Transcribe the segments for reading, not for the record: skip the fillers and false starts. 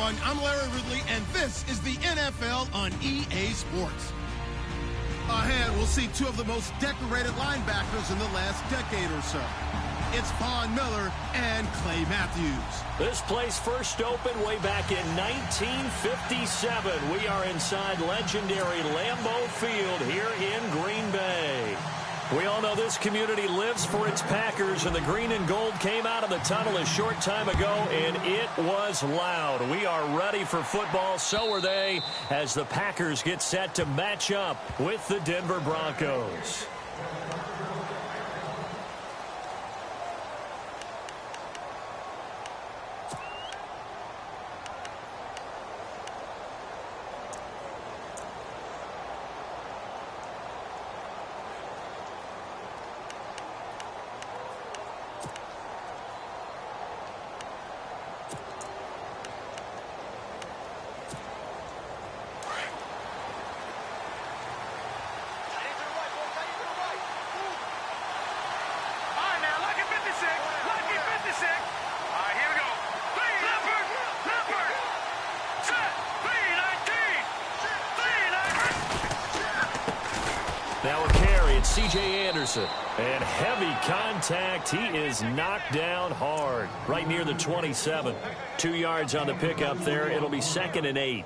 everyone. I'm Larry Ridley, and this is the NFL on EA Sports. Ahead, we'll see two of the most decorated linebackers in the last decade or so. It's Von Miller and Clay Matthews. This place first opened way back in 1957. We are inside legendary Lambeau Field here in Green Bay. We all know this community lives for its Packers, and the green and gold came out of the tunnel a short time ago, and it was loud. We are ready for football. So are they, as the Packers get set to match up with the Denver Broncos. Now a carry, it's C.J. Anderson. And heavy contact. He is knocked down hard right near the 27. 2 yards on the pickup there. It'll be 2nd and 8.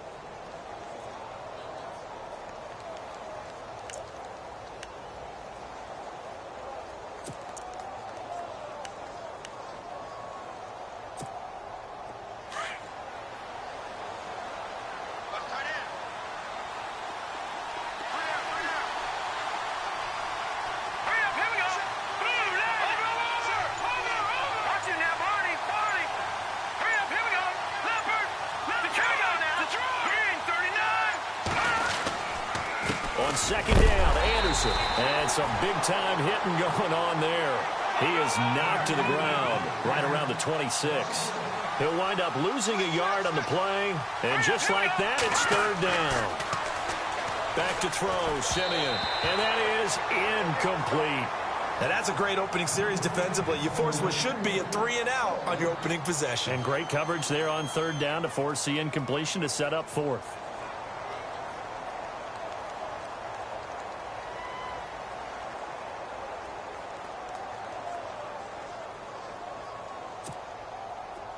On 2nd down, Anderson. And some big-time hitting going on there. He is knocked to the ground right around the 26. He'll wind up losing a yard on the play. And just like that, it's 3rd down. Back to throw, Simeon. And that is incomplete. Now that's a great opening series defensively. You force what should be a 3-and-out on your opening possession. And great coverage there on 3rd down to force the incompletion to set up 4th.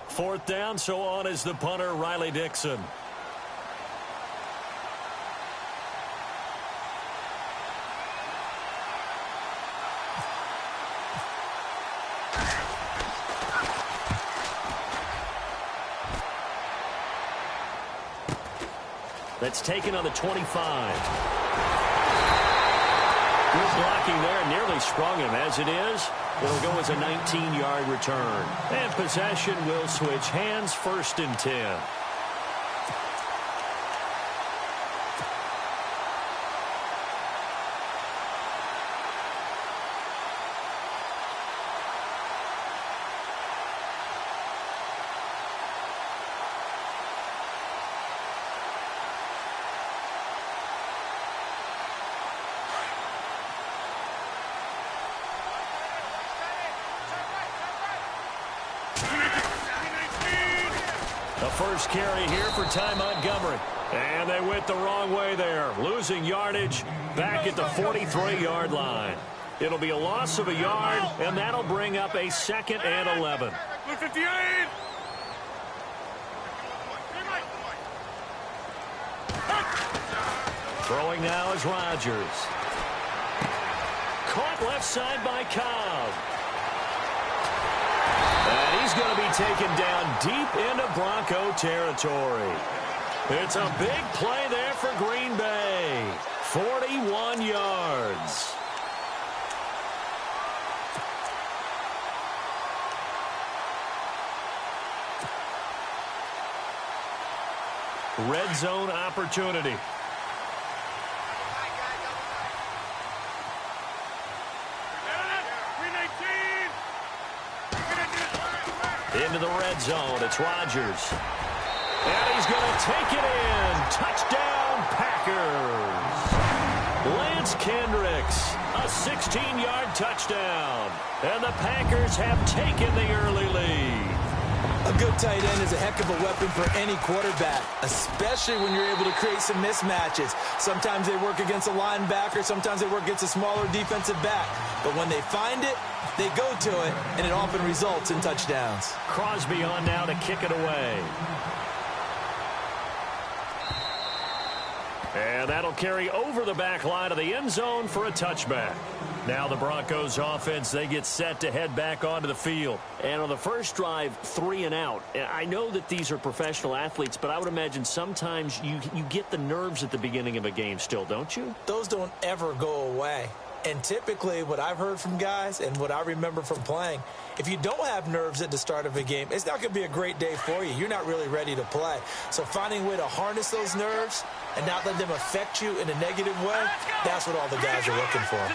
Fourth down, so on is the punter, Riley Dixon. That's taken on the 25. Good blocking there, nearly sprung him. As it is, it'll go as a 19-yard return. And possession will switch hands, 1st and 10. First carry here for Ty Montgomery. And they went the wrong way there. Losing yardage back at the 43-yard line. It'll be a loss of a yard, and that'll bring up a 2nd and 11. Throwing now is Rodgers. Caught left side by Cobb. And he's going to be taken down deep into Bronco territory. It's a big play there for Green Bay. 41 yards. Red zone opportunity. Into the red zone. It's Rodgers. And he's going to take it in. Touchdown, Packers. Lance Kendricks, a 16-yard touchdown. And the Packers have taken the early lead. A good tight end is a heck of a weapon for any quarterback, especially when you're able to create some mismatches. Sometimes they work against a linebacker, sometimes they work against a smaller defensive back. But when they find it, they go to it, and it often results in touchdowns. Crosby on now to kick it away. And that'll carry over the back line of the end zone for a touchback. Now the Broncos offense, they get set to head back onto the field. And on the first drive, 3 and out. I know that these are professional athletes, but I would imagine sometimes you get the nerves at the beginning of a game still, don't you? Those don't ever go away. And typically what I've heard from guys and what I remember from playing, if you don't have nerves at the start of a game, it's not going to be a great day for you. You're not really ready to play. So finding a way to harness those nerves and not let them affect you in a negative way, that's what all the guys are looking for.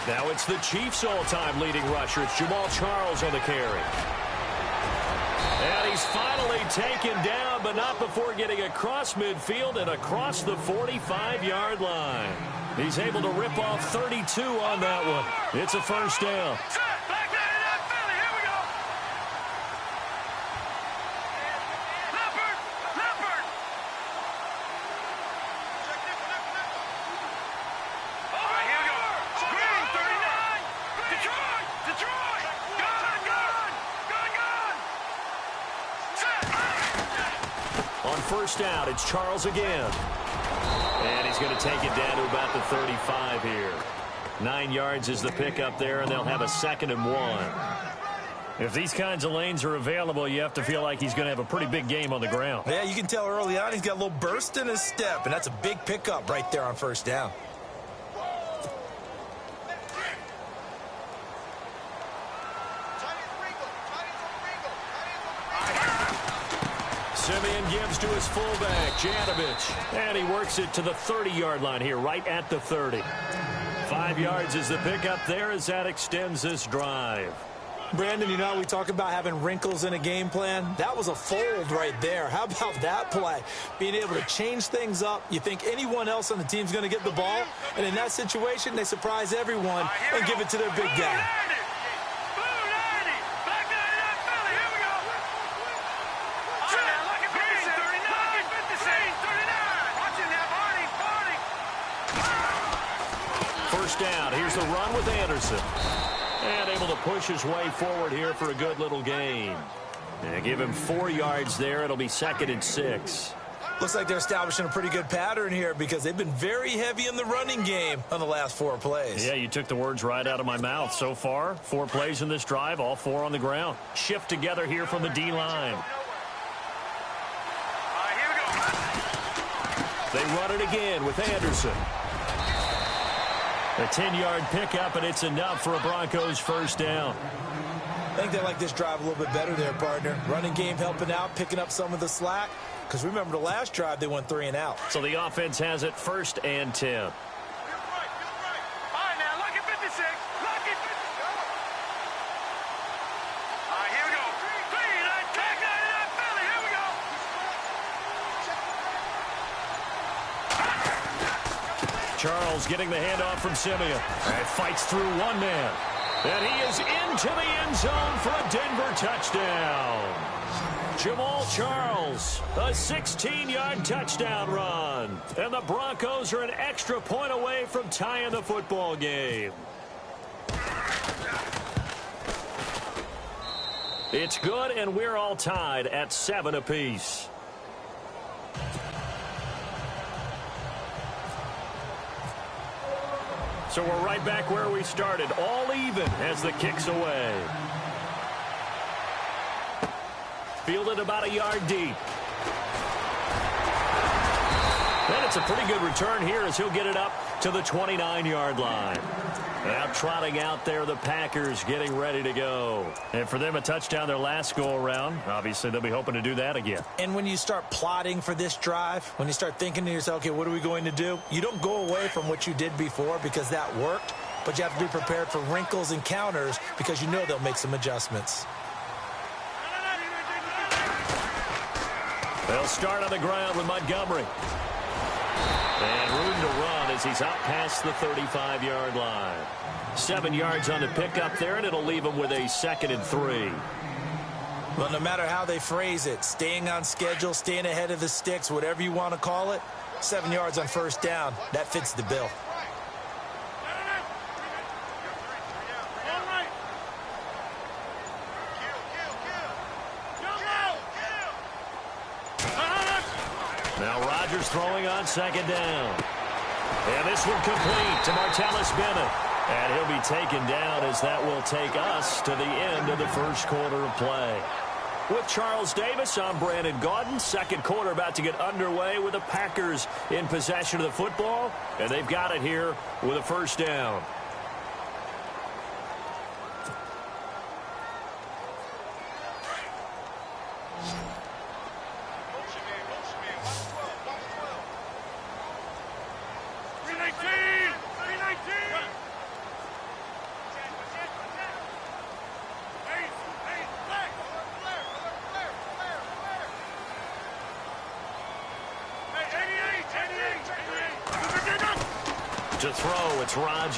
Now it's the Chiefs' all-time leading rusher. It's Jamal Charles on the carry. And he's finally taken down, but not before getting across midfield and across the 45-yard line. He's able to rip off 32 on that one. It's a first down. First out, it's Charles again. And he's going to take it down to about the 35 here. 9 yards is the pickup there, and they'll have a 2nd and 1. If these kinds of lanes are available, you have to feel like he's going to have a pretty big game on the ground. Yeah, you can tell early on he's got a little burst in his step, and that's a big pickup right there on first down. Simeon gives to his fullback, Janovich. And he works it to the 30-yard line here, right at the 30. 5 yards is the pickup there as that extends this drive. Brandon, you know, we talk about having wrinkles in a game plan. That was a fold right there. How about that play? Being able to change things up. You think anyone else on the team's going to get the ball, and in that situation, they surprise everyone and give it to their big guy. First down. Here's the run with Anderson. And able to push his way forward here for a good little gain. And give him 4 yards there. It'll be 2nd and 6. Looks like they're establishing a pretty good pattern here because they've been very heavy in the running game on the last 4 plays. Yeah, you took the words right out of my mouth. So far, 4 plays in this drive, all 4 on the ground. Shift together here from the D-line. They run it again with Anderson. A 10-yard pickup, and it's enough for a Broncos first down. I think they like this drive a little bit better there, partner. Running game helping out, picking up some of the slack. Because remember, the last drive, they went 3 and out. So the offense has it 1st and 10. Charles getting the handoff from Simeon. And fights through one man. And he is into the end zone for a Denver touchdown. Jamal Charles, a 16-yard touchdown run. And the Broncos are an extra point away from tying the football game. It's good, and we're all tied at 7 apiece. So we're right back where we started, all even as the kick's away. Fielded about a yard deep. And it's a pretty good return here as he'll get it up to the 29-yard line. Now trotting out there, the Packers getting ready to go. And for them, a touchdown their last go-around. Obviously, they'll be hoping to do that again. And when you start plotting for this drive, when you start thinking to yourself, okay, what are we going to do? You don't go away from what you did before because that worked, but you have to be prepared for wrinkles and counters because you know they'll make some adjustments. They'll start on the ground with Montgomery. And room to run as he's out past the 35-yard line. 7 yards on the pickup there, and it'll leave him with a 2nd and 3. Well, no matter how they phrase it, staying on schedule, staying ahead of the sticks, whatever you want to call it, 7 yards on first down, that fits the bill. Now Rodgers throwing on 2nd down. And this one complete to Martellus Bennett. And he'll be taken down as that will take us to the end of the first quarter of play. With Charles Davis, I'm Brandon Gaudin. Second quarter about to get underway with the Packers in possession of the football. And they've got it here with a first down. To throw, it's Rodgers.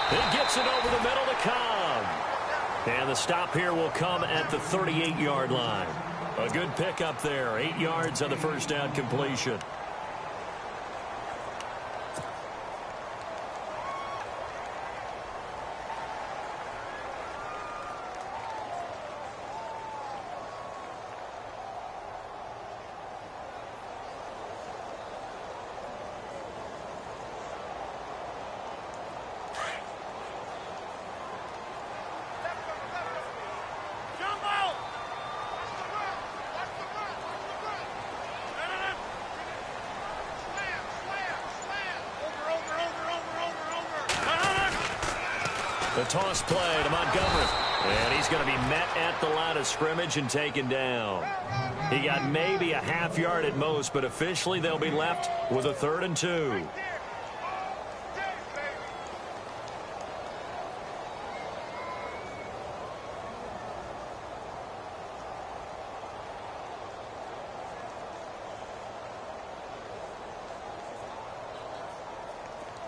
He gets it over the middle to Cobb. And the stop here will come at the 38-yard line. A good pickup there. 8 yards on the first down completion. The toss play to Montgomery. And he's going to be met at the line of scrimmage and taken down. He got maybe a half yard at most, but officially they'll be left with a 3rd and 2.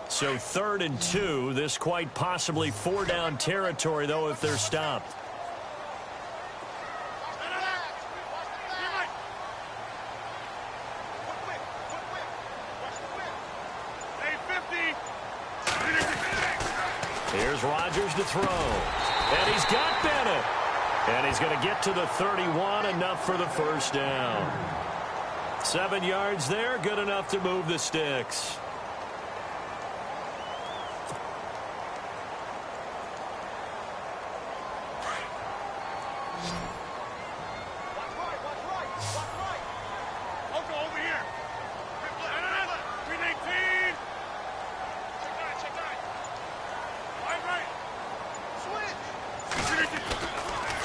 So 3rd and 2. This quite possibly 4-down territory, though, if they're stopped. Here's Rodgers to throw. And he's got Bennett. And he's going to get to the 31, enough for the first down. 7 yards there, good enough to move the sticks.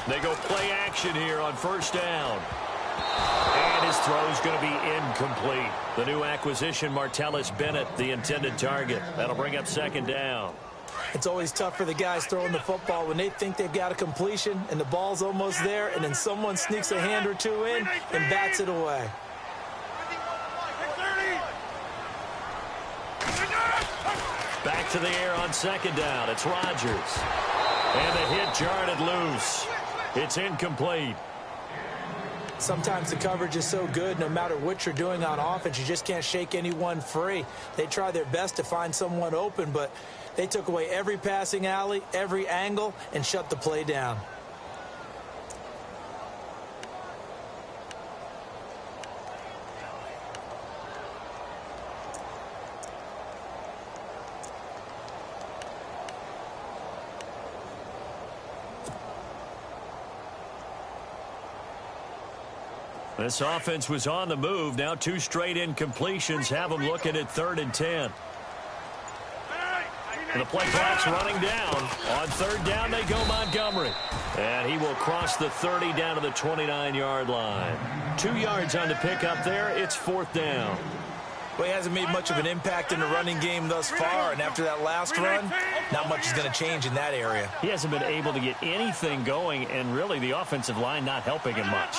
They go play action here on first down. And his throw's going to be incomplete. The new acquisition, Martellus Bennett, the intended target. That'll bring up 2nd down. It's always tough for the guys throwing the football when they think they've got a completion and the ball's almost there, and then someone sneaks a hand or two in and bats it away. Back to the air on 2nd down. It's Rodgers. And the hit jarred it loose. It's incomplete. Sometimes the coverage is so good, no matter what you're doing on offense, you just can't shake anyone free. They try their best to find someone open, but they took away every passing alley, every angle, and shut the play down. This offense was on the move. Now 2 straight incompletions have them looking at 3rd and 10. And the play clock's running down. On 3rd down, they go Montgomery. And he will cross the 30 down to the 29-yard line. 2 yards on the pickup there. It's 4th down. Well, he hasn't made much of an impact in the running game thus far, and after that last run, not much is going to change in that area. He hasn't been able to get anything going, and really the offensive line not helping him much.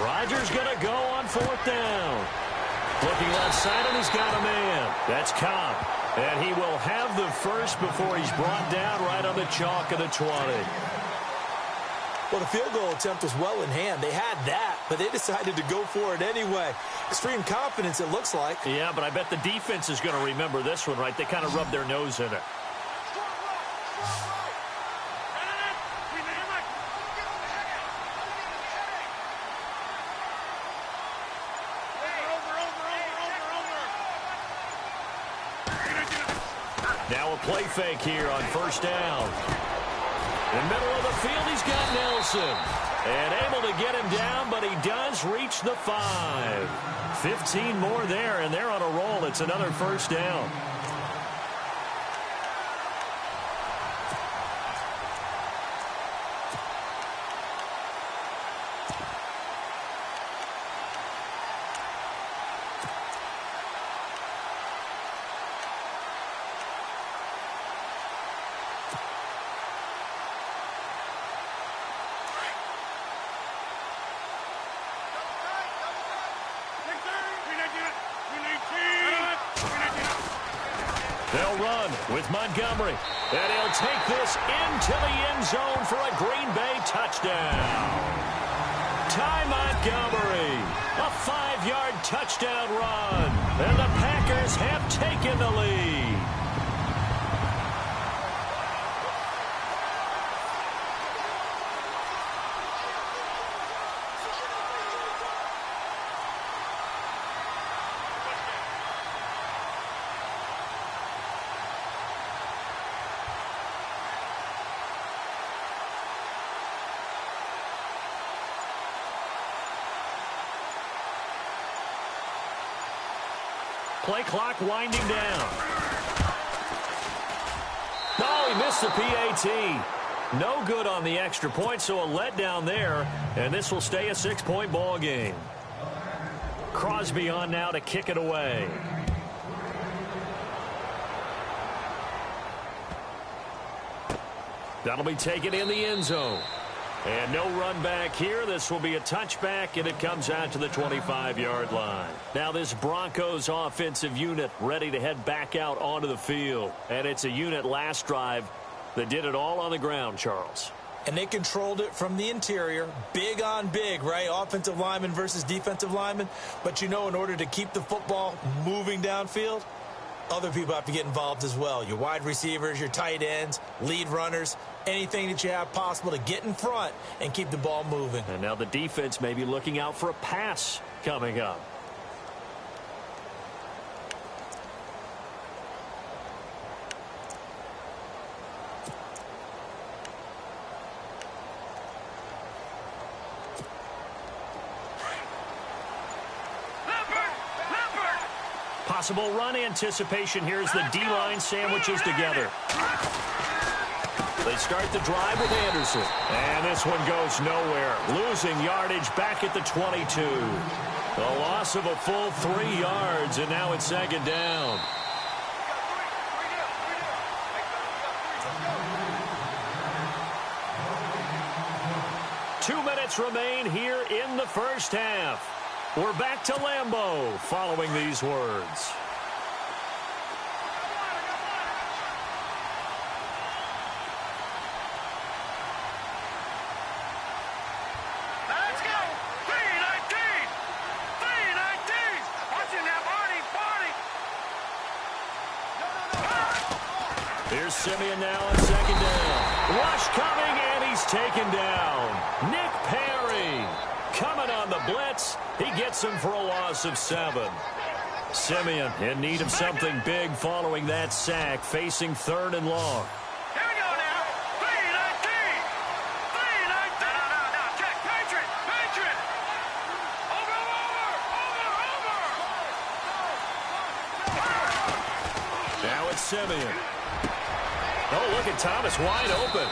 Rodgers going to go on 4th down. Looking left side, and he's got a man. That's Cobb. And he will have the first before he's brought down right on the chalk of the 20. Well, the field goal attempt was well in hand. They had that, but they decided to go for it anyway. Extreme confidence, it looks like. Yeah, but I bet the defense is going to remember this one, right? They kind of rubbed their nose in it. Now a play fake here on 1st down. In the middle of the field, he's got Nelson. And able to get him down, but he does reach the 5. 15 more there, and they're on a roll. It's another 1st down. They'll run with Montgomery. And he'll take this into the end zone for a Green Bay touchdown. Ty Montgomery, a 5-yard touchdown run. And the Packers have taken the lead. Play clock winding down. Oh, he missed the PAT. No good on the extra point, so a letdown there, and this will stay a 6-point ball game. Crosby on now to kick it away. That'll be taken in the end zone. And no run back here. This will be a touchback, and it comes out to the 25-yard line. Now this Broncos offensive unit ready to head back out onto the field. And it's a unit last drive that did it all on the ground, Charles. And they controlled it from the interior. Big on big, right? Offensive lineman versus defensive lineman. But, you know, in order to keep the football moving downfield, other people have to get involved as well. Your wide receivers, your tight ends, lead runners, anything that you have possible to get in front and keep the ball moving. And now the defense may be looking out for a pass coming up. Possible run anticipation here as the D-line sandwiches together. They start the drive with Anderson. And this one goes nowhere. Losing yardage back at the 22. A loss of a full 3 yards, and now it's 2nd down. Two minutes remain here in the first half. We're back to Lambeau following these words. Let's go! 319! 319! Watching that party! Here's Simeon now on 2nd down. Rush coming, and he's taken down. Nick Perry coming on the blitz. He gets him for a loss of 7. Simeon in need of something big following that sack, facing 3rd and long. Here we go now. 319! 319! No. Check. Patriot! Over! Now it's Simeon. Oh, look at Thomas wide open.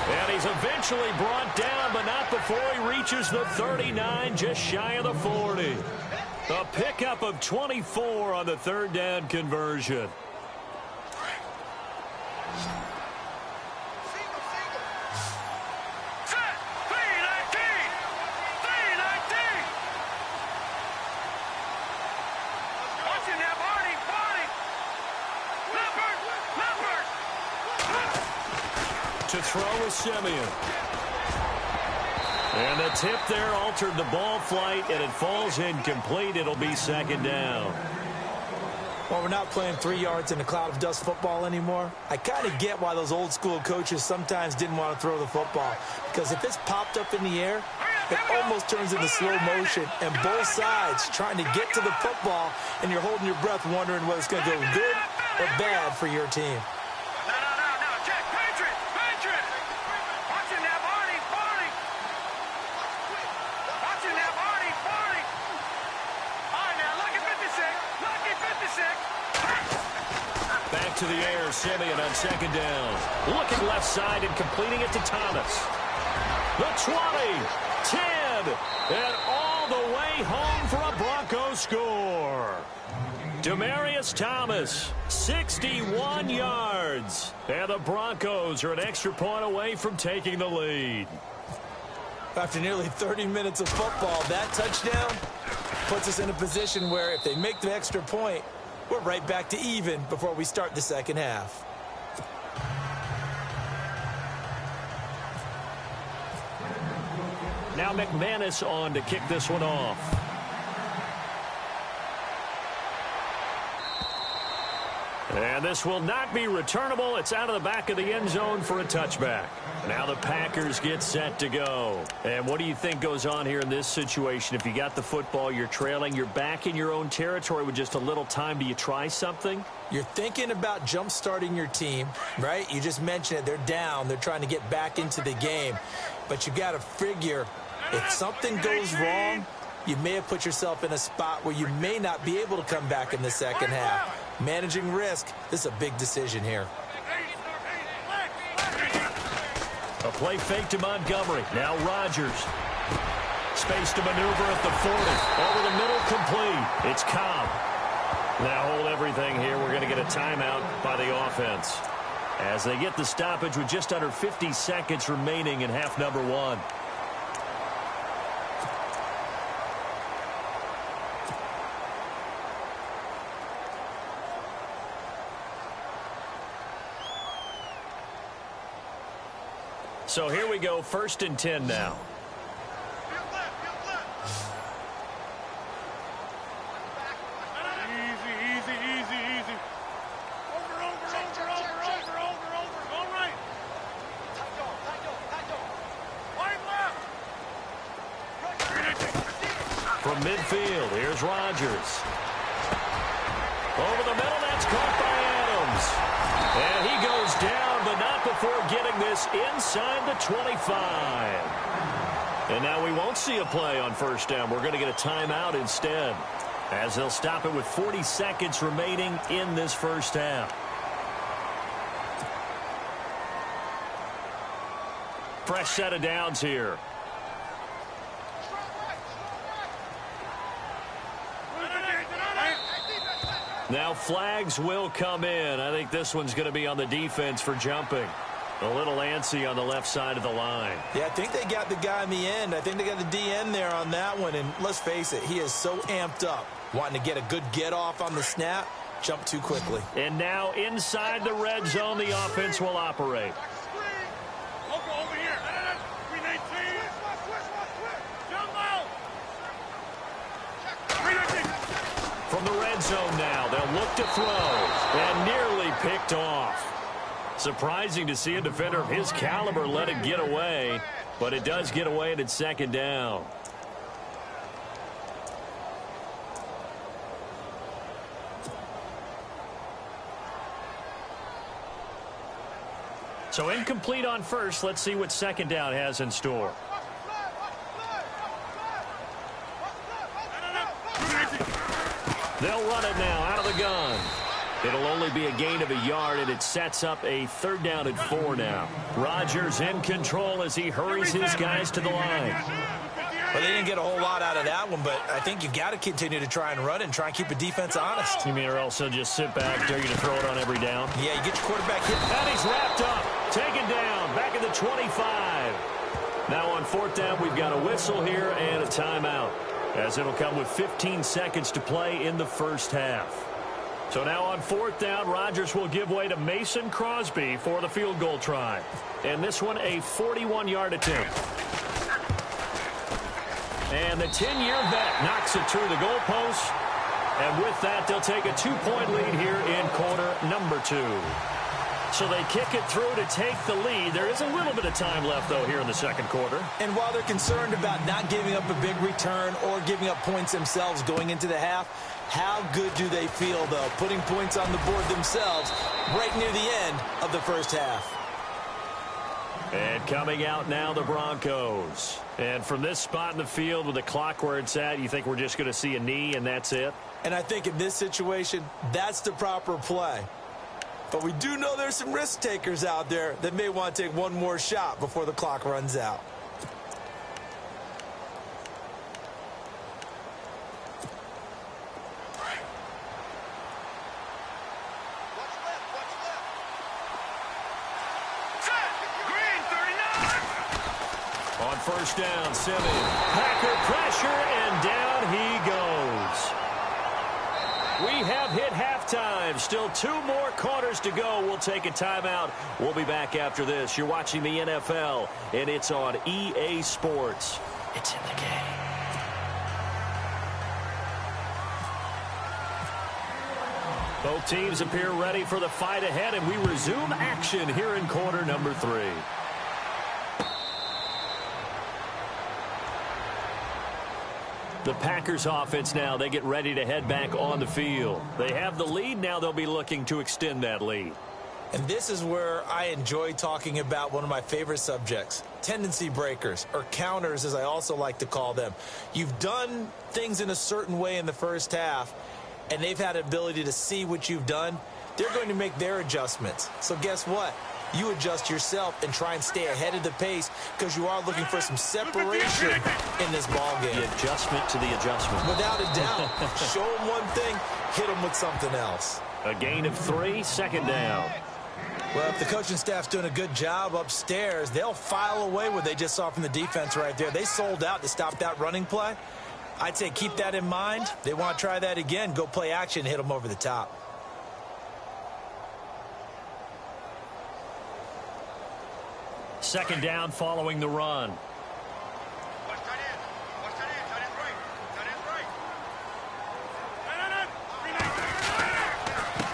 And he's eventually brought down, but not before he reaches the 39, just shy of the 40. A pickup of 24 on the 3rd down conversion. Set! 319! 319! throw is Simeon. And the tip there altered the ball flight, and it falls incomplete. It'll be second down. Well, we're not playing 3 yards in a cloud of dust football anymore. I kind of get why those old school coaches sometimes didn't want to throw the football. Because if it's popped up in the air, it almost turns into slow motion. And both sides trying to get to the football, and you're holding your breath wondering whether it's going to go good or bad for your team. No. Check. Patriot. Watching that, Barney. Watching that, Barney. All right, now, lucky 56. Back to the air, Simeon on second down. Looking left side and completing it to Thomas. The 20, 10, and all the way home for a Broncos score. Demaryius Thomas, 61 yards. And the Broncos are an extra point away from taking the lead. After nearly 30 minutes of football, that touchdown puts us in a position where if they make the extra point, we're right back to even before we start the second half. Now McManus on to kick this one off. And this will not be returnable. It's out of the back of the end zone for a touchback. Now the Packers get set to go. And what do you think goes on here in this situation? If you got the football, you're trailing, you're back in your own territory with just a little time. Do you try something? You're thinking about jump-starting your team, right? You just mentioned it. They're down. They're trying to get back into the game. But you got to figure if something goes wrong, you may have put yourself in a spot where you may not be able to come back in the second half. Managing risk, this is a big decision here. A play fake to Montgomery. Now Rodgers. Space to maneuver at the 40. Over the middle, complete. It's Cobb. Now hold everything here. We're going to get a timeout by the offense as they get the stoppage with just under 50 seconds remaining in half number one. So here we go, 1st and 10 now. Easy. Over. All right. Wide left. From midfield, here's Rodgers. Over the middle, that's caught by Adams. And he goes down, but not before getting this inside the 25. And now we won't see a play on 1st down. We're going to get a timeout instead, as they'll stop it with 40 seconds remaining in this first half. Fresh set of downs here. Now flags will come in. I think this one's going to be on the defense for jumping. A little antsy on the left side of the line. Yeah, I think they got the guy in the end. I think they got the DN there on that one. And let's face it, he is so amped up, wanting to get a good get-off on the snap, jump too quickly. And now inside the red zone, the offense will operate. Over here. 319. Jump out. 319. From the red zone now, they'll look to throw. And nearly picked off. Surprising to see a defender of his caliber let it get away. But it does get away, and it's 2nd down. So incomplete on 1st. Let's see what 2nd down has in store. They'll run it now out of the gun. It'll only be a gain of a yard, and it sets up a 3rd down and 4 now. Rodgers in control as he hurries his guys to the line. Well, they didn't get a whole lot out of that one, but I think you got to continue to try and run and try and keep the defense honest. You mean or also just sit back, dare you to throw it on every down? Yeah, you get your quarterback hit. And he's wrapped up, taken down, back at the 25. Now on 4th down, we've got a whistle here and a timeout, as it'll come with 15 seconds to play in the first half. So now on 4th down, Rodgers will give way to Mason Crosby for the field goal try. And this one a 41-yard attempt. And the 10-year vet knocks it through the goalpost. And with that, they'll take a 2-point lead here in quarter number 2. So they kick it through to take the lead. There is a little bit of time left, though, here in the second quarter. And while they're concerned about not giving up a big return or giving up points themselves going into the half, how good do they feel, though, putting points on the board themselves right near the end of the first half? And coming out now, the Broncos. And from this spot in the field with the clock where it's at, you think we're just going to see a knee and that's it? And I think in this situation, that's the proper play. But we do know there's some risk takers out there that may want to take one more shot before the clock runs out. On first down, Simeon. Packer pressure, and down he goes. We have hit halftime. Still 2 more quarters to go. We'll take a timeout. We'll be back after this. You're watching the NFL, and it's on EA Sports. It's in the game. Both teams appear ready for the fight ahead, and we resume action here in quarter number 3. The Packers offense now, they get ready to head back on the field. They have the lead. Now they'll be looking to extend that lead. And this is where I enjoy talking about one of my favorite subjects, tendency breakers, or counters as I also like to call them. You've done things in a certain way in the first half, and they've had an ability to see what you've done. They're going to make their adjustments. So guess what? You adjust yourself and try and stay ahead of the pace because you are looking for some separation in this ball game. The adjustment to the adjustment. Without a doubt. Show them one thing, hit them with something else. A gain of 3, second down. Well, if the coaching staff's doing a good job upstairs, they'll file away what they just saw from the defense right there. They sold out to stop that running play. I'd say keep that in mind. They want to try that again. Go play action, hit them over the top. Second down following the run.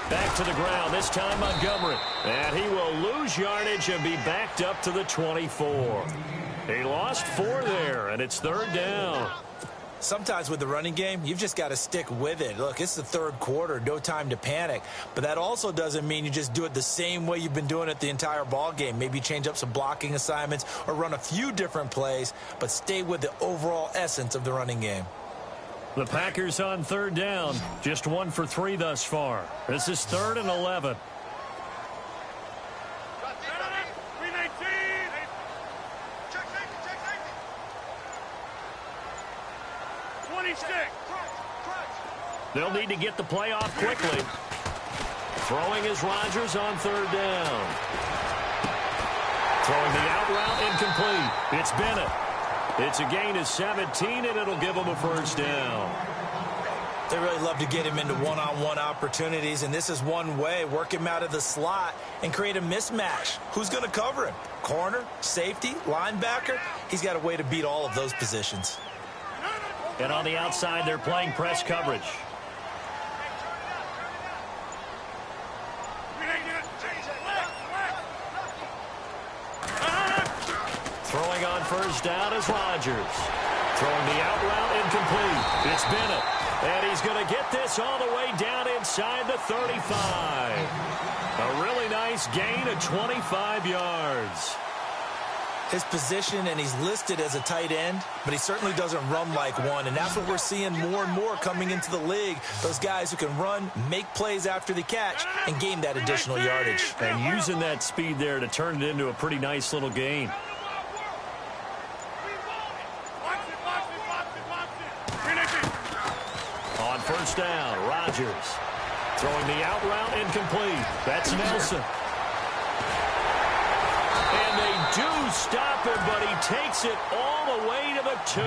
Back to the ground, this time Montgomery. And he will lose yardage and be backed up to the 24. He lost 4 there, and it's third down. Sometimes with the running game, you've just got to stick with it. Look, it's the third quarter, no time to panic. But that also doesn't mean you just do it the same way you've been doing it the entire ball game. Maybe change up some blocking assignments or run a few different plays, but stay with the overall essence of the running game. The Packers on third down, just 1 for 3 thus far. This is 3rd and 11. 26. They'll need to get the play off quickly. Throwing is Rodgers on third down. Throwing the out route incomplete. It's Bennett. It's a gain of 17, and it'll give them a first down. They really love to get him into one-on-one opportunities, and this is one way. Work him out of the slot and create a mismatch. Who's going to cover him? Corner, safety, linebacker? He's got a way to beat all of those positions. And on the outside, they're playing press coverage. Throwing on first down is Rodgers. Throwing the out route incomplete. It's Bennett. And he's going to get this all the way down inside the 35. A really nice gain of 25 yards. His position, and he's listed as a tight end, but he certainly doesn't run like one, and that's what we're seeing more and more coming into the league. Those guys who can run, make plays after the catch, and gain that additional yardage. And using that speed there to turn it into a pretty nice little gain. On first down, Rodgers. Throwing the out route incomplete. That's Nelson. And they do stop him, but he takes it all the way to the 2.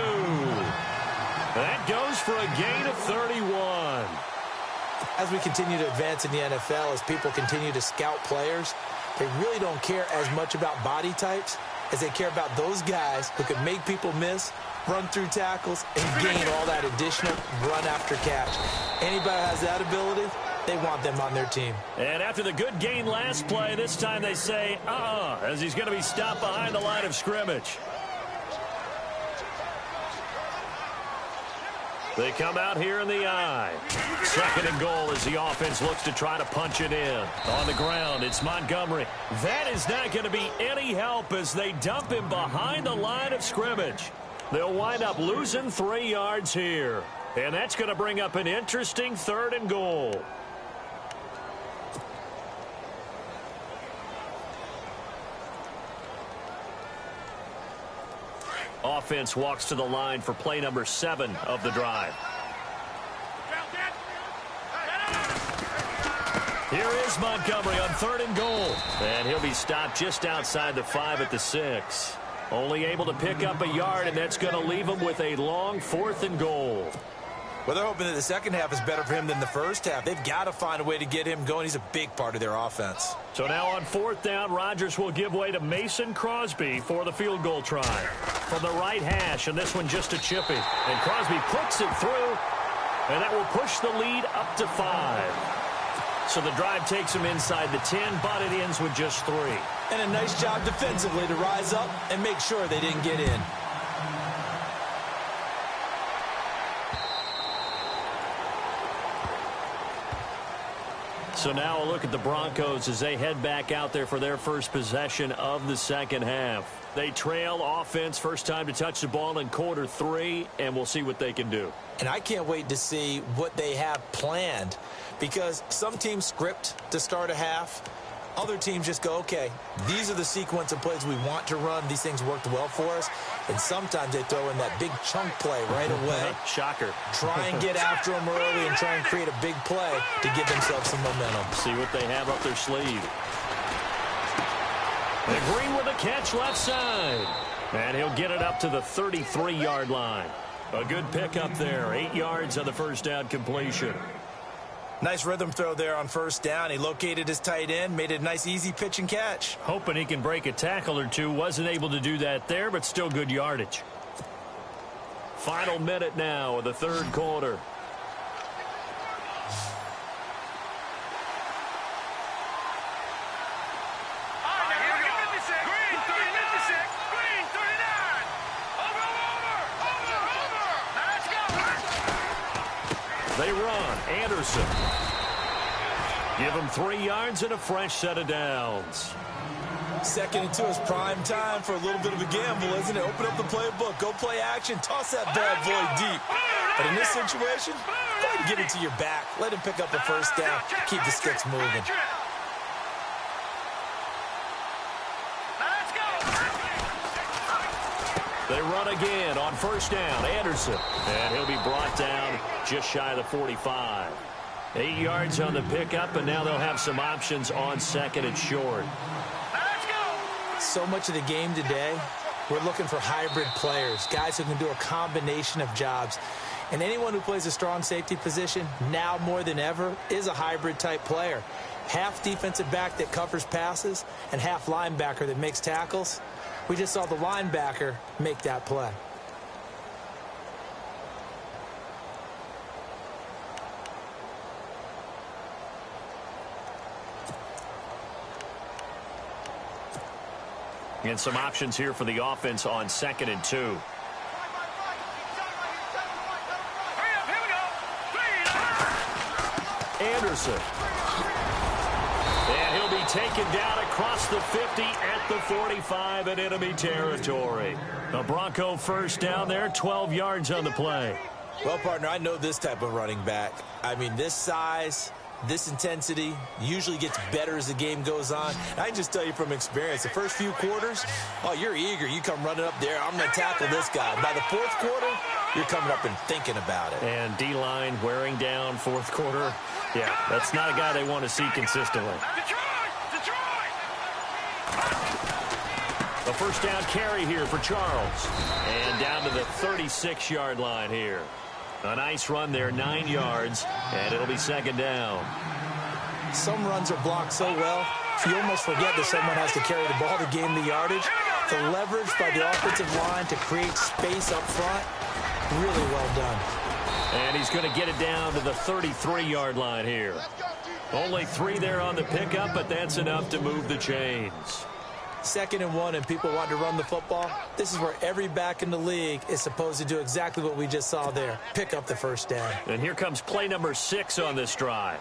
That goes for a gain of 31. As we continue to advance in the NFL, as people continue to scout players, they really don't care as much about body types as they care about those guys who can make people miss, run through tackles, and gain all that additional run after catch. Anybody who has that ability, they want them on their team. And after the good gain last play, this time they say, as he's going to be stopped behind the line of scrimmage. They come out here in the I. 2nd and goal as the offense looks to try to punch it in. On the ground, it's Montgomery. That is not going to be any help as they dump him behind the line of scrimmage. They'll wind up losing 3 yards here. And that's going to bring up an interesting 3rd and goal. Offense walks to the line for play number 7 of the drive. Here is Montgomery on 3rd and goal. And he'll be stopped just outside the 5 at the 6. Only able to pick up a yard, and that's going to leave him with a long 4th and goal. Well, they're hoping that the second half is better for him than the first half. They've got to find a way to get him going. He's a big part of their offense. So now on 4th down, Rodgers will give way to Mason Crosby for the field goal try. From the right hash, and this one just a chippy. And Crosby puts it through, and that will push the lead up to 5. So the drive takes him inside the 10, but it ends with just 3. And a nice job defensively to rise up and make sure they didn't get in. So now a look at the Broncos as they head back out there for their first possession of the second half. They trail offense, first time to touch the ball in quarter 3, and we'll see what they can do. And I can't wait to see what they have planned, because some teams script to start a half. Other teams just go, okay, these are the sequence of plays we want to run. These things worked well for us. And sometimes they throw in that big chunk play right away. Shocker. Try and get after them early and try and create a big play to give themselves some momentum. See what they have up their sleeve. And Green with a catch left side. And he'll get it up to the 33-yard line. A good pickup there. 8 yards on the first down completion. Nice rhythm throw there on first down. He located his tight end, made it a nice, easy pitch and catch. Hoping he can break a tackle or two. Wasn't able to do that there, but still good yardage. Final minute now of the 3rd quarter. They run. Anderson. Give him 3 yards and a fresh set of downs. 2nd and 2 is prime time for a little bit of a gamble, isn't it? Open up the playbook. Go play action. Toss that bad boy deep. But in this situation, go ahead and give it to your back. Let him pick up a first down. Keep the sticks moving. They run again on first down. Anderson. And he'll be brought down just shy of the 45. 8 yards on the pickup, and now they'll have some options on 2nd and short. So much of the game today, we're looking for hybrid players, guys who can do a combination of jobs. And anyone who plays a strong safety position, now more than ever, is a hybrid type player. Half defensive back that covers passes and half linebacker that makes tackles. We just saw the linebacker make that play. And some options here for the offense on 2nd and 2. Anderson. And he'll be taken down across the 50 at the 45 in enemy territory. The Bronco first down there, 12 yards on the play. Well, partner, I know this type of running back. I mean, this size, this intensity usually gets better as the game goes on. And I can just tell you from experience, the first few quarters, oh, you're eager. You come running up there, I'm going to tackle this guy. By the 4th quarter, you're coming up and thinking about it. And D-line wearing down 4th quarter. Yeah, that's not a guy they want to see consistently. The first down carry here for Charles. And down to the 36-yard line here. A nice run there, 9 yards, and it'll be second down. Some runs are blocked so well, you almost forget that someone has to carry the ball to gain the yardage. The leverage by the offensive line to create space up front, really well done. And he's going to get it down to the 33-yard line here. Only 3 there on the pickup, but that's enough to move the chains. 2nd and 1, and people want to run the football. This is where every back in the league is supposed to do exactly what we just saw there. Pick up the first down. And here comes play number 6 on this drive.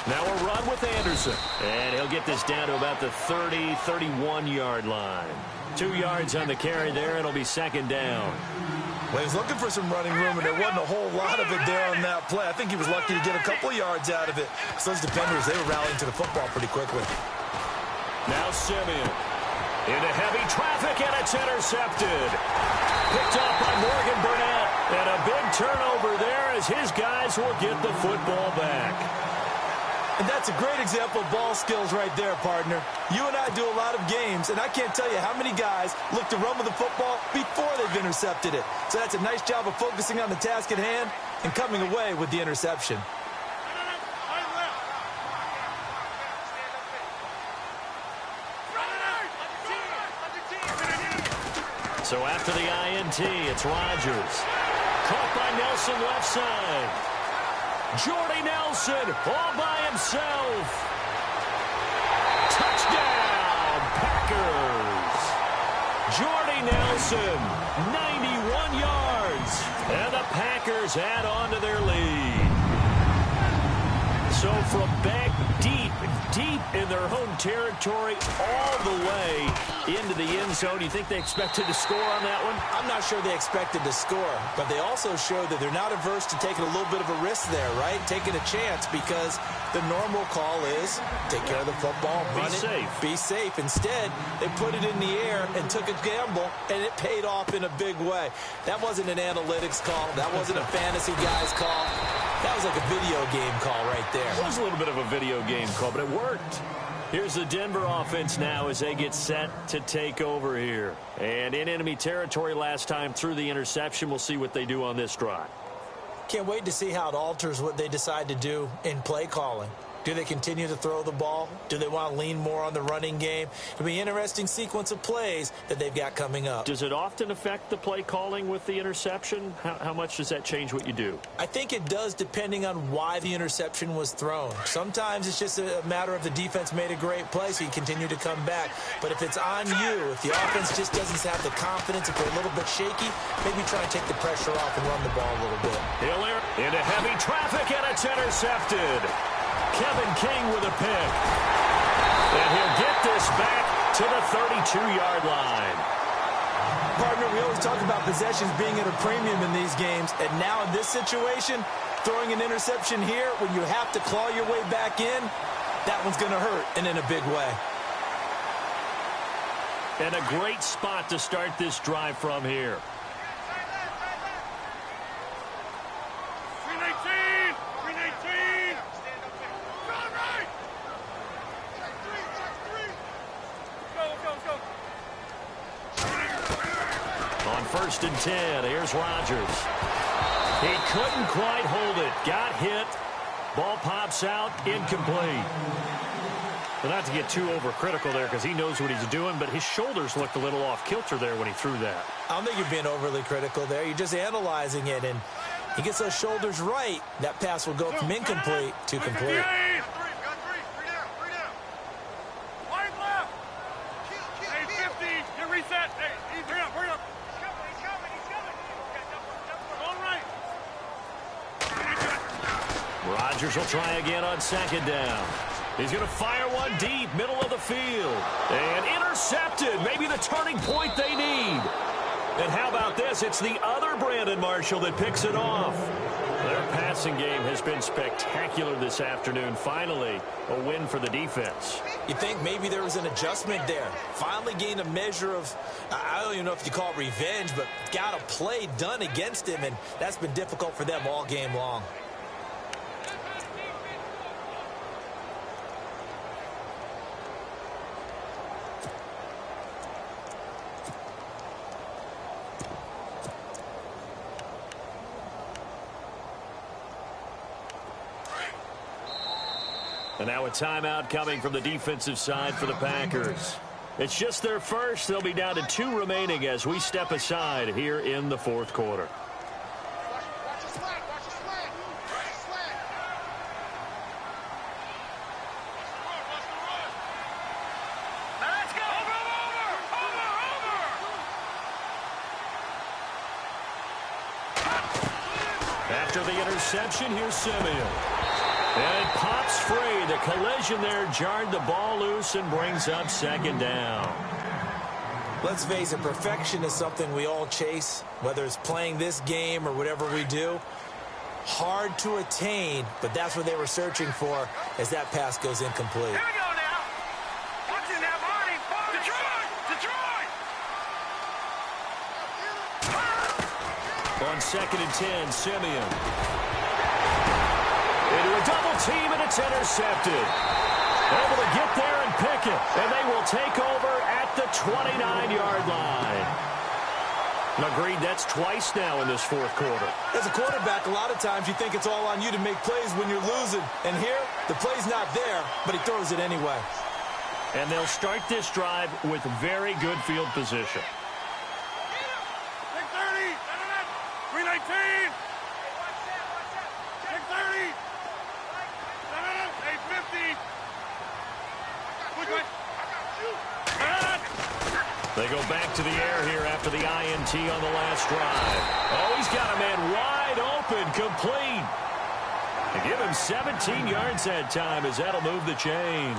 Now a run with Anderson. And he'll get this down to about the 30, 31-yard line. 2 yards on the carry there. It'll be second down. Well, he was looking for some running room, and there wasn't a whole lot of it there on that play. I think he was lucky to get a couple of yards out of it. So those defenders, they were rallying to the football pretty quickly. Now Simeon. Into heavy traffic, and it's intercepted. Picked off by Morgan Burnett. And a big turnover there as his guys will get the football back. And that's a great example of ball skills right there, partner. You and I do a lot of games, and I can't tell you how many guys look to run with the football before they've intercepted it. So that's a nice job of focusing on the task at hand and coming away with the interception. So after the INT, it's Rodgers. Caught by Nelson left side. Jordy Nelson all by himself. Touchdown, Packers. Jordy Nelson, 91 yards. And the Packers add on to their lead. So from back deep in their home territory all the way into the end zone, you think they expected to score on that one? I'm not sure they expected to score, but they also showed that they're not averse to taking a little bit of a risk there, right? Taking a chance, because the normal call is take care of the football, run it, be safe. Instead, they put it in the air and took a gamble, and it paid off in a big way. That wasn't an analytics call. That wasn't a fantasy guy's call. That was like a video game call right there. It was a little bit of a video game call, but it worked. Here's the Denver offense now as they get set to take over here. And in enemy territory last time through the interception. We'll see what they do on this drive. Can't wait to see how it alters what they decide to do in play calling. Do they continue to throw the ball? Do they want to lean more on the running game? It'll be an interesting sequence of plays that they've got coming up. Does it often affect the play calling with the interception? How much does that change what you do? I think it does, depending on why the interception was thrown. Sometimes it's just a matter of the defense made a great play, so you continue to come back. But if it's on you, if the offense just doesn't have the confidence, if they're a little bit shaky, maybe try and take the pressure off and run the ball a little bit. Hiller into heavy traffic, and it's intercepted. Kevin King with a pick. And he'll get this back to the 32-yard line. Partner, we always talk about possessions being at a premium in these games, and now in this situation, throwing an interception here when you have to claw your way back in, that one's going to hurt, and in a big way. And a great spot to start this drive from here. First and 10. Here's Rodgers. He couldn't quite hold it. Got hit. Ball pops out. Incomplete. But not to get too overcritical there, because he knows what he's doing, but his shoulders looked a little off kilter there when he threw that. I don't think you're being overly critical there. You're just analyzing it, and he gets those shoulders right. That pass will go from incomplete to complete. Rodgers will try again on second down. He's going to fire one deep, middle of the field. And intercepted. Maybe the turning point they need. And how about this? It's the other Brandon Marshall that picks it off. Their passing game has been spectacular this afternoon. Finally, a win for the defense. You think maybe there was an adjustment there. Finally gained a measure of, I don't even know if you call it revenge, but got a play done against him, and that's been difficult for them all game long. And now a timeout coming from the defensive side for the Packers. It's just their first. They'll be down to 2 remaining as we step aside here in the fourth quarter. After the interception, here's Simeon. And it pops free. The collision there jarred the ball loose and brings up second down. Let's face it, perfection is something we all chase, whether it's playing this game or whatever we do. Hard to attain, but that's what they were searching for as that pass goes incomplete. Here we go now. Watching that, Marty. Detroit. On 2nd and 10, Simeon. Into a double team, and it's intercepted. Able to get there and pick it. And they will take over at the 29-yard line. Agreed, that's twice now in this fourth quarter. As a quarterback, a lot of times you think it's all on you to make plays when you're losing. And here, the play's not there, but he throws it anyway. And they'll start this drive with very good field position. 630. 319. 630. 850. They go back to the air here after the INT on the last drive. Oh, he's got a man wide open, complete. They give him 17 yards that time as that'll move the chains.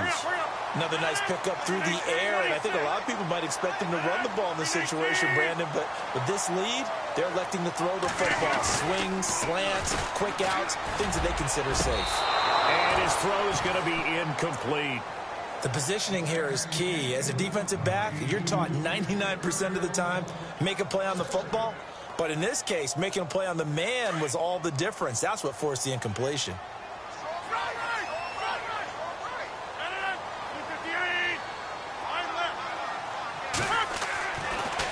Another nice pickup through the air, and I think a lot of people might expect him to run the ball in this situation, Brandon, but with this lead, they're electing to throw the football. Swings, slants, quick outs, things that they consider safe. And his throw is going to be incomplete. The positioning here is key. As a defensive back, you're taught 99% of the time, make a play on the football. But in this case, making a play on the man was all the difference. That's what forced the incompletion.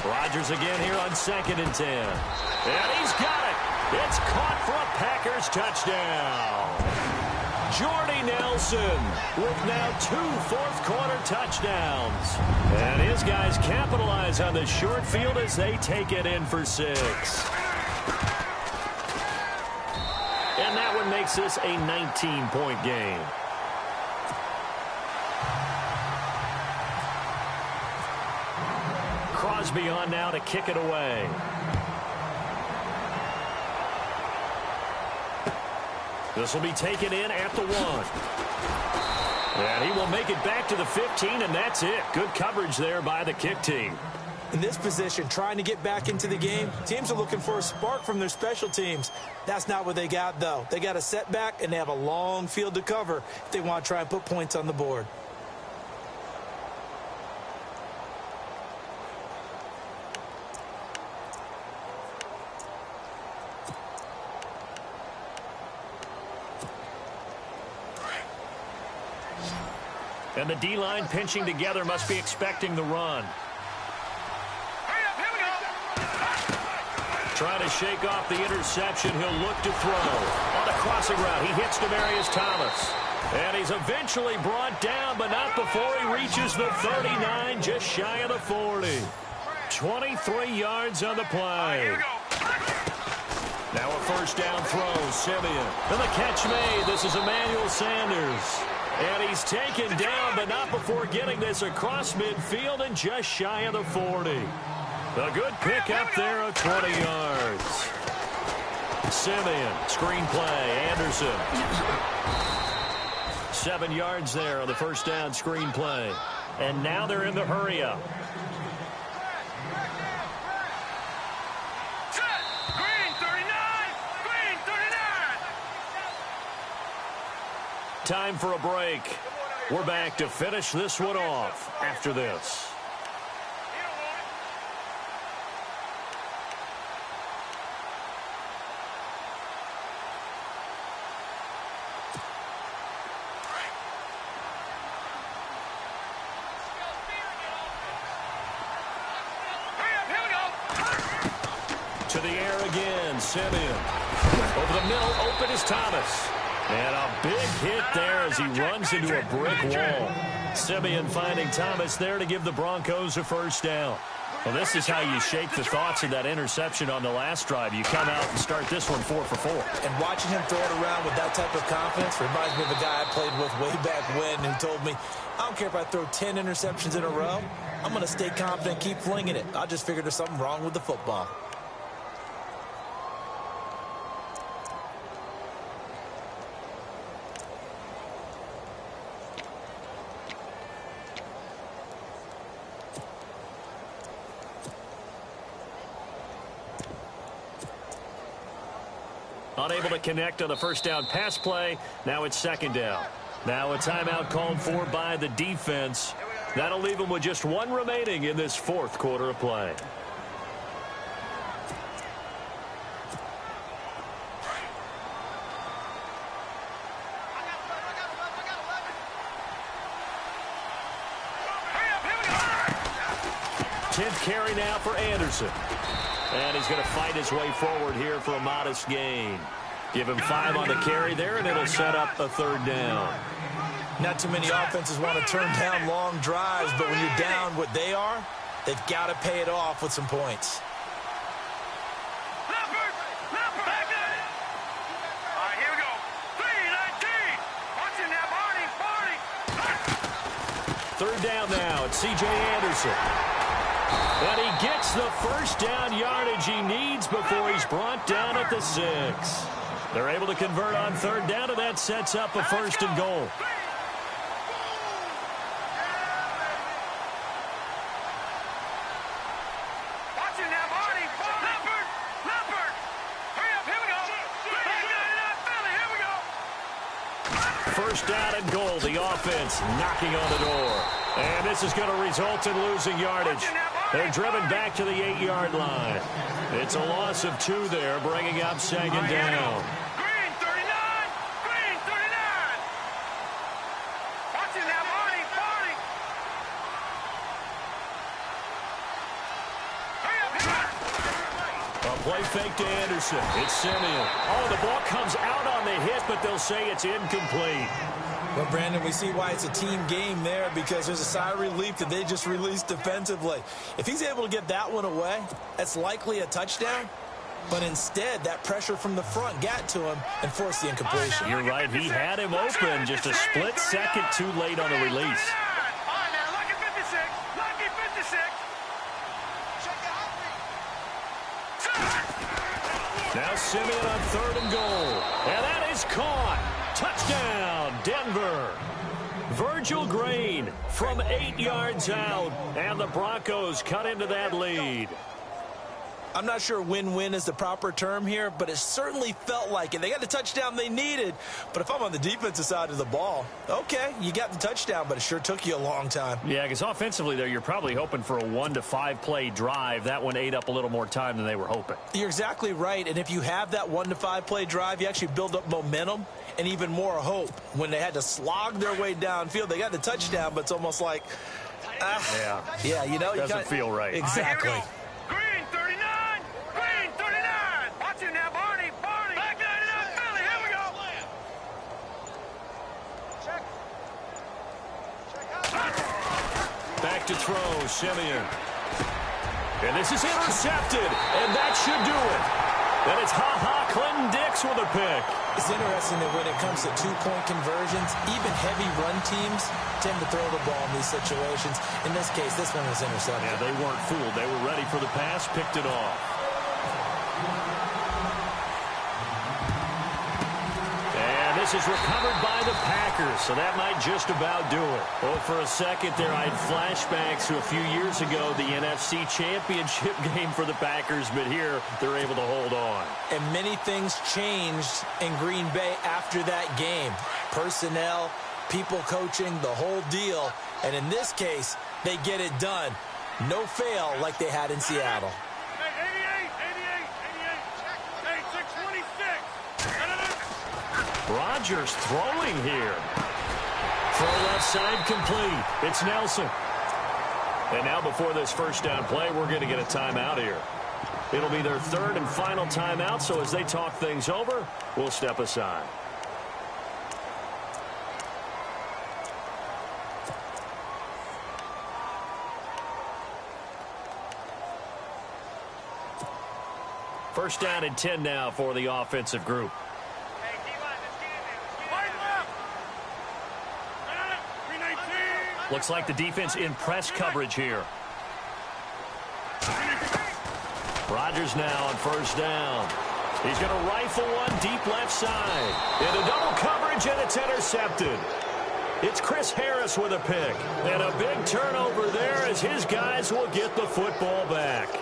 Rodgers again here on 2nd and 10. And he's got it. It's caught for a Packers touchdown. Jordy Nelson with now 2 fourth-quarter touchdowns. And his guys capitalize on the short field as they take it in for 6. And that one makes this a 19-point game. Crosby on now to kick it away. This will be taken in at the 1. And he will make it back to the 15, and that's it. Good coverage there by the kick team. In this position, trying to get back into the game, teams are looking for a spark from their special teams. That's not what they got, though. They got a setback, and they have a long field to cover if they want to try and put points on the board. And the D-line pinching together must be expecting the run. Trying to shake off the interception. He'll look to throw. On a crossing route, he hits Demaryius Thomas. And he's eventually brought down, but not before he reaches the 39, just shy of the 40. 23 yards on the play. Now a first down throw, Simeon. And the catch made. This is Emmanuel Sanders. And he's taken down, but not before getting this across midfield and just shy of the 40. A good pick up there of 20 yards. Simeon, screen play, Anderson. 7 yards there on the first down screen play. And now they're in the hurry up. Time for a break. We're back to finish this one off after this. To the air again, Simeon. Over the middle, open is Thomas. And a big hit there as he runs into a brick wall. Simeon finding Thomas there to give the Broncos a first down. Well, this is how you shake the thoughts of that interception on the last drive. You come out and start this one 4 for 4. And watching him throw it around with that type of confidence reminds me of a guy I played with way back when who told me, I don't care if I throw 10 interceptions in a row. I'm going to stay confident, keep flinging it. I just figured there's something wrong with the football. Unable to connect on the first down pass play. Now it's second down. Now a timeout called for by the defense. That'll leave them with just one remaining in this fourth quarter of play. Tenth carry now for Anderson. And he's going to fight his way forward here for a modest gain. Give him 5 on the carry there, and it'll set up a third down. Not too many offenses want to turn down long drives, but when you're down what they are, they've got to pay it off with some points. Third down now. It's C.J. Anderson. And he gets the first down yardage he needs before he's brought down at the 6. They're able to convert on third down, and that sets up a first and goal. First down and goal. The offense knocking on the door. And this is going to result in losing yardage. They're driven back to the 8-yard line. It's a loss of 2 there, bringing up second down. Green 39! Green 39! Watching that money, 40! A play fake to Anderson. It's Simeon. Oh, the ball comes out on the hit, but they'll say it's incomplete. Well, Brandon, we see why it's a team game there because there's a sigh of relief that they just released defensively. If he's able to get that one away, that's likely a touchdown. But instead, that pressure from the front got to him and forced the incompletion. You're right. He had him open just a split second too late on the release. All right, now, lucky 56. Lucky 56. Now Simeon on third and goal. And that is caught. Touchdown, Denver. Virgil Green from 8 yards out. And the Broncos cut into that lead. I'm not sure win-win is the proper term here, but it certainly felt like it. They got the touchdown they needed. But if I'm on the defensive side of the ball, okay, you got the touchdown, but it sure took you a long time. Yeah, because offensively, there, you're probably hoping for a 1 to 5 play drive. That one ate up a little more time than they were hoping. You're exactly right. And if you have that 1 to 5 play drive, you actually build up momentum and even more hope. When they had to slog their way downfield, they got the touchdown, but it's almost like, yeah, you know, doesn't feel right. Exactly. Green 39. Green 39. Watching now, Barney. Barney. Back 99 Philly. Here we go. Back to throw, Simeon. And this is intercepted, and that should do it. And it's Clinton Dix with a pick. It's interesting that when it comes to two-point conversions, even heavy run teams tend to throw the ball in these situations. In this case, this one was intercepted. Yeah, they weren't fooled. They were ready for the pass, picked it off. And this is recovered by the Packers, so that might just about do it. Well, for a second there, I had flashbacks to a few years ago, the NFC Championship game for the Packers, but here they're able to hold on. And many things changed in Green Bay after that game. Personnel, people coaching, the whole deal. And in this case, they get it done. No fail like they had in Seattle. Rodgers throwing here. Throw left side complete. It's Nelson. And now before this first down play, we're going to get a timeout here. It'll be their third and final timeout, so as they talk things over, we'll step aside. First down and 10 now for the offensive group. Looks like the defense in press coverage here. Rodgers now on first down. He's going to rifle one deep left side. Into double coverage, and it's intercepted. It's Chris Harris with a pick. And a big turnover there as his guys will get the football back.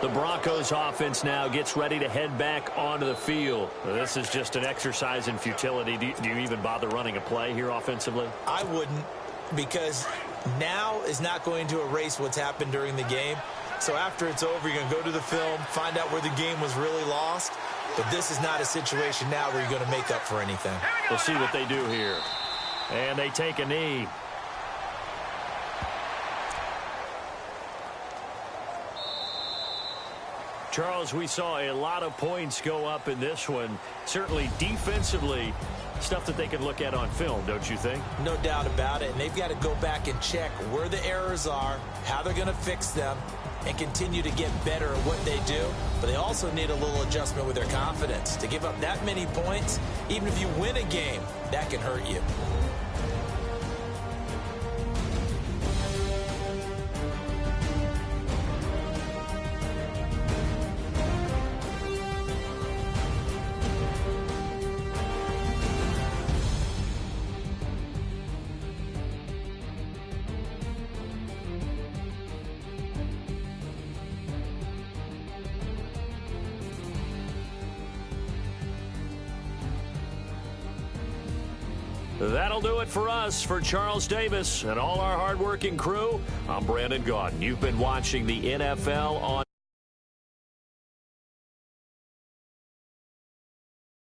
The Broncos offense now gets ready to head back onto the field. This is just an exercise in futility. Do you even bother running a play here offensively? I wouldn't, because now is not going to erase what's happened during the game. So after it's over, you're going to go to the film, find out where the game was really lost. But this is not a situation now where you're going to make up for anything. We'll see what they do here. And they take a knee. Charles, we saw a lot of points go up in this one. Certainly defensively, stuff that they can look at on film, don't you think? No doubt about it. And they've got to go back and check where the errors are, how they're going to fix them, and continue to get better at what they do. But they also need a little adjustment with their confidence. To give up that many points, even if you win a game, that can hurt you. That'll do it for us. For Charles Davis and all our hardworking crew, I'm Brandon Gaudin. You've been watching the NFL on